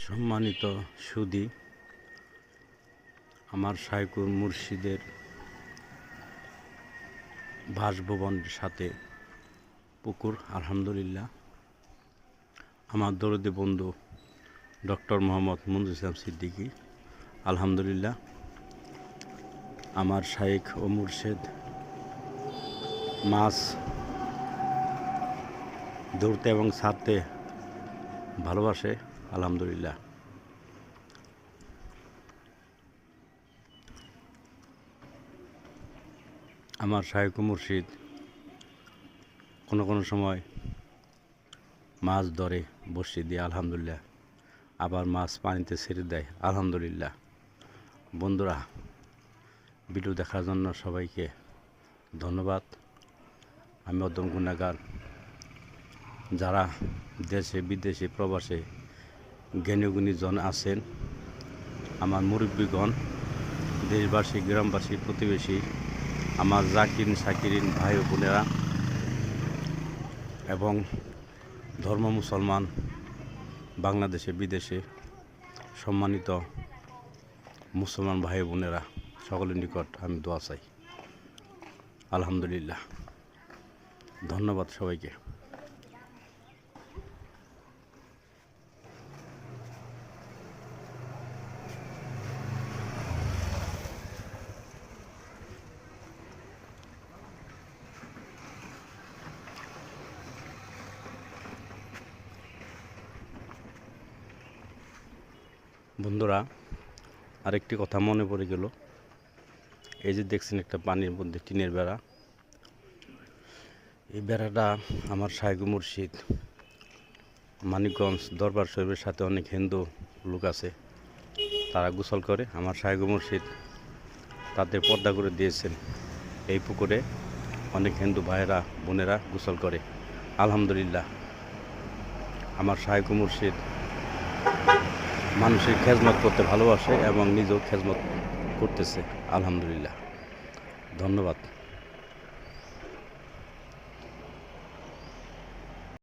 সম্মানিত সুধী, আমার শাইখুল মুর্শিদের বাসভবনের সাথে পুকুর। আলহামদুলিল্লাহ। আমার দরদি বন্ধু ডক্টর মোহাম্মদ মঞ্জুর ইসলাম সিদ্দিকী। আলহামদুলিল্লাহ। আমার শাইখ ও মুর্শেদ মাছ ধরতে এবং ছাড়তে ভালোবাসে। আলহামদুলিল্লাহ। আমার শাইখ ও মুর্শিদ কোনো সময় মাছ ধরে বসিয়ে দিয়ে, আলহামদুলিল্লাহ। আবার মাছ পানিতে ছেড়ে দেয়, আলহামদুলিল্লাহ। বন্ধুরা, ভিডিও দেখার জন্য সবাইকে ধন্যবাদ। আমি অদম গুণাগার। যারা দেশে বিদেশে প্রবাসে জ্ঞানীগুণী জন আছেন, আমার মুরব্বীগণ, দেশবাসী, গ্রামবাসী, প্রতিবেশী, আমার জাকিরিন সাকিরিন ভাই ও বোনেরা এবং ধর্ম মুসলমান বাংলাদেশে বিদেশে সম্মানিত মুসলমান ভাই বোনেরা, সকলের নিকট আমি দোয়া চাই। আলহামদুলিল্লাহ। ধন্যবাদ সবাইকে। বন্ধুরা, আরেকটি কথা মনে পড়ে গেল। এই যে দেখছেন একটা পানির মধ্যে টিনের বেড়া, এই বেড়াটা আমার শাইখ মুর্শিদ মানিকগঞ্জ দরবার শরীফের সাথে অনেক হিন্দু লোক আছে, তারা গোসল করে। আমার শাইখ মুর্শিদ তাদের পর্দা করে দিয়েছেন। এই পুকুরে অনেক হিন্দু ভাইয়েরা বোনেরা গোসল করে। আলহামদুলিল্লাহ। আমার শাইখ মুর্শিদ মানুষের খেজমত করতে ভালোবাসে এবং নিজেও খেজমত করতেছে। আলহামদুলিল্লাহ। ধন্যবাদ।